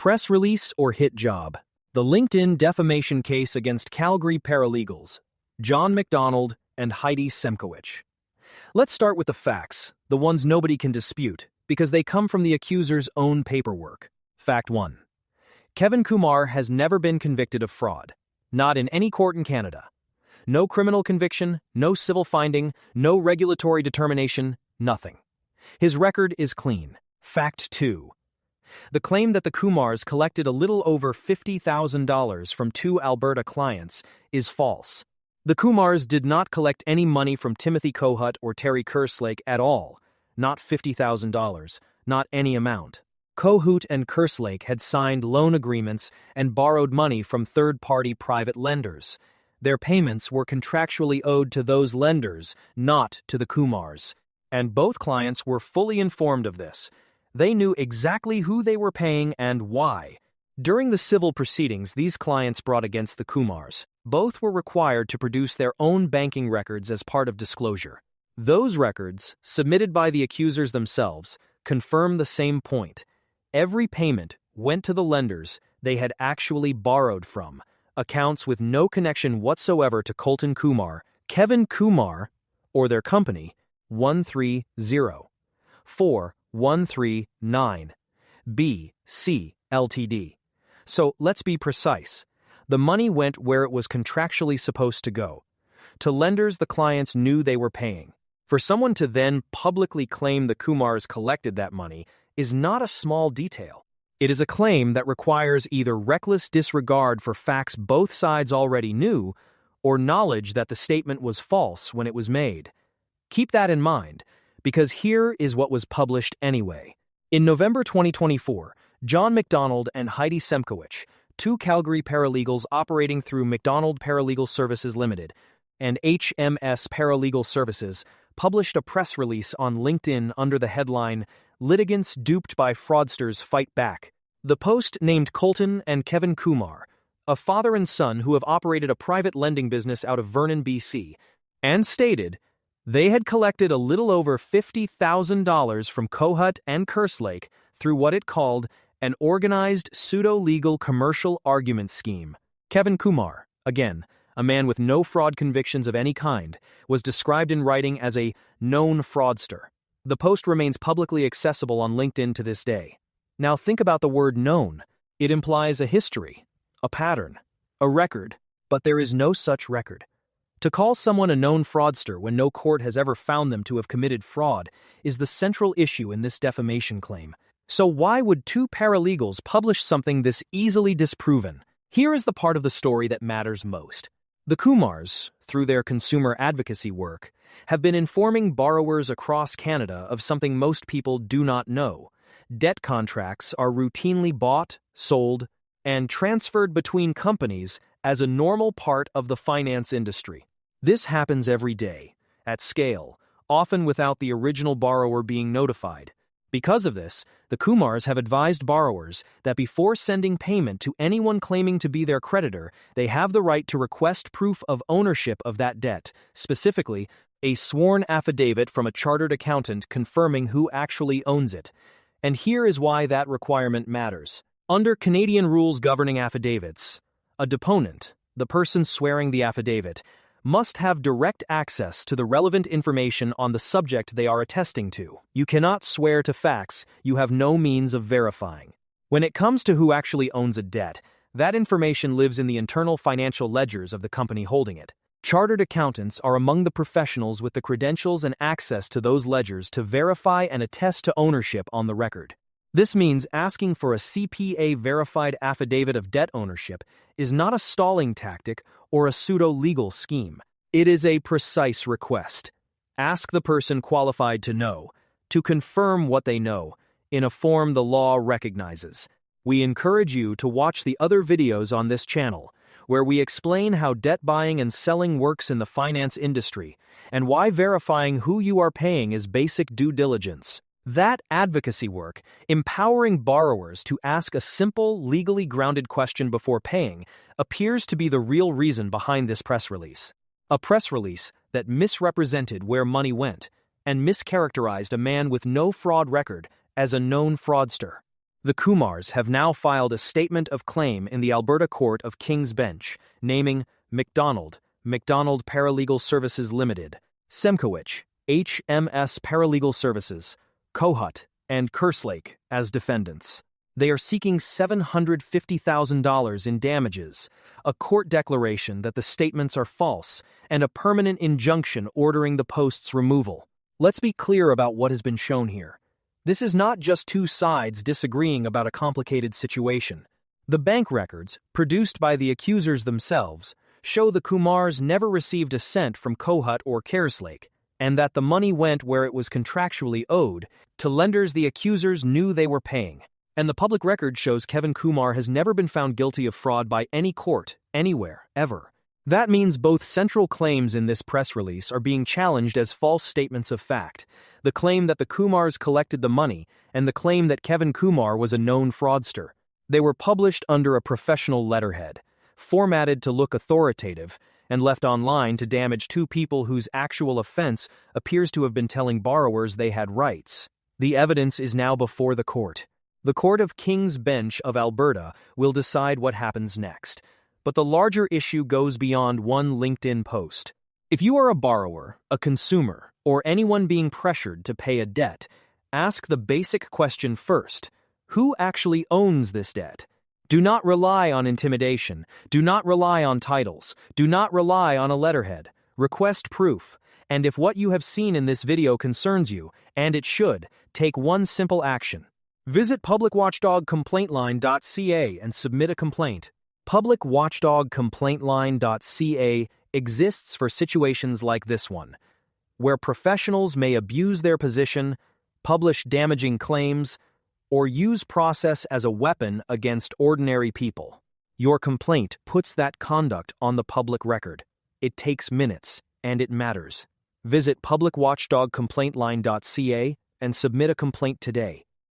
Press release or hit job. The LinkedIn defamation case against Calgary paralegals, John Mcdonald and Heidi Semkowicz. Let's start with the facts, the ones nobody can dispute, because they come from the accuser's own paperwork. Fact 1. Kevin Kumar has never been convicted of fraud. Not in any court in Canada. No criminal conviction, no civil finding, no regulatory determination, nothing. His record is clean. Fact 2. The claim that the Kumars collected a little over $50,000 from two Alberta clients is false. The Kumars did not collect any money from Timothy Kohut or Terry Kerslake at all. Not $50,000, not any amount. Kohut and Kerslake had signed loan agreements and borrowed money from third-party private lenders. Their payments were contractually owed to those lenders, not to the Kumars. And both clients were fully informed of this. They knew exactly who they were paying and why. During the civil proceedings these clients brought against the Kumars, both were required to produce their own banking records as part of disclosure. Those records, submitted by the accusers themselves, confirm the same point. Every payment went to the lenders they had actually borrowed from, accounts with no connection whatsoever to Colton Kumar, Kevin Kumar, or their company, 1304139 B.C. Ltd. So let's be precise. The money went where it was contractually supposed to go. To lenders the clients knew they were paying. For someone to then publicly claim the Kumars collected that money is not a small detail. It is a claim that requires either reckless disregard for facts both sides already knew, or knowledge that the statement was false when it was made. Keep that in mind, because here is what was published anyway. In November 2024, John Mcdonald and Heidi Semkowicz, two Calgary paralegals operating through Mcdonald Paralegal Services Limited and HMS Paralegal Services, published a press release on LinkedIn under the headline, "Litigants Duped by Fraudsters Fight Back." The post named Colton and Kevin Kumar, a father and son who have operated a private lending business out of Vernon, BC, and stated they had collected a little over $50,000 from Kohut and Kerslake through what it called an organized pseudo-legal commercial argument scheme. Kevin Kumar, again, a man with no fraud convictions of any kind, was described in writing as a known fraudster. The post remains publicly accessible on LinkedIn to this day. Now think about the word known. It implies a history, a pattern, a record, but there is no such record. To call someone a known fraudster when no court has ever found them to have committed fraud is the central issue in this defamation claim. So why would two paralegals publish something this easily disproven? Here is the part of the story that matters most. The Kumars, through their consumer advocacy work, have been informing borrowers across Canada of something most people do not know. Debt contracts are routinely bought, sold, and transferred between companies as a normal part of the finance industry. This happens every day, at scale, often without the original borrower being notified. Because of this, the Kumars have advised borrowers that before sending payment to anyone claiming to be their creditor, they have the right to request proof of ownership of that debt, specifically, a sworn affidavit from a chartered accountant confirming who actually owns it. And here is why that requirement matters. Under Canadian rules governing affidavits, a deponent, the person swearing the affidavit, must have direct access to the relevant information on the subject they are attesting to. You cannot swear to facts you have no means of verifying. When it comes to who actually owns a debt, that information lives in the internal financial ledgers of the company holding it. Chartered accountants are among the professionals with the credentials and access to those ledgers to verify and attest to ownership on the record. This means asking for a CPA-verified affidavit of debt ownership is not a stalling tactic or a pseudo-legal scheme. It is a precise request. Ask the person qualified to know, to confirm what they know, in a form the law recognizes. We encourage you to watch the other videos on this channel, where we explain how debt buying and selling works in the finance industry, and why verifying who you are paying is basic due diligence. That advocacy work, empowering borrowers to ask a simple, legally grounded question before paying, appears to be the real reason behind this press release. A press release that misrepresented where money went and mischaracterized a man with no fraud record as a known fraudster. The Kumars have now filed a statement of claim in the Alberta Court of King's Bench, naming Mcdonald Paralegal Services Limited, Semkowich, HMS Paralegal Services, Kohut, and Kerslake as defendants. They are seeking $750,000 in damages, a court declaration that the statements are false, and a permanent injunction ordering the post's removal. Let's be clear about what has been shown here. This is not just two sides disagreeing about a complicated situation. The bank records, produced by the accusers themselves, show the Kumars never received a cent from Kohut or Kerslake, and that the money went where it was contractually owed, to lenders the accusers knew they were paying. And the public record shows Kevin Kumar has never been found guilty of fraud by any court, anywhere, ever. That means both central claims in this press release are being challenged as false statements of fact: the claim that the Kumars collected the money and the claim that Kevin Kumar was a known fraudster. They were published under a professional letterhead, formatted to look authoritative, and left online to damage two people whose actual offense appears to have been telling borrowers they had rights. The evidence is now before the court. The Court of King's Bench of Alberta will decide what happens next. But the larger issue goes beyond one LinkedIn post. If you are a borrower, a consumer, or anyone being pressured to pay a debt, ask the basic question first: who actually owns this debt? Do not rely on intimidation. Do not rely on titles. Do not rely on a letterhead. Request proof. And if what you have seen in this video concerns you, and it should, take one simple action. Visit publicwatchdogcomplaintline.ca and submit a complaint. Publicwatchdogcomplaintline.ca exists for situations like this one, where professionals may abuse their position, publish damaging claims, or use process as a weapon against ordinary people. Your complaint puts that conduct on the public record. It takes minutes, and it matters. Visit publicwatchdogcomplaintline.ca and submit a complaint today.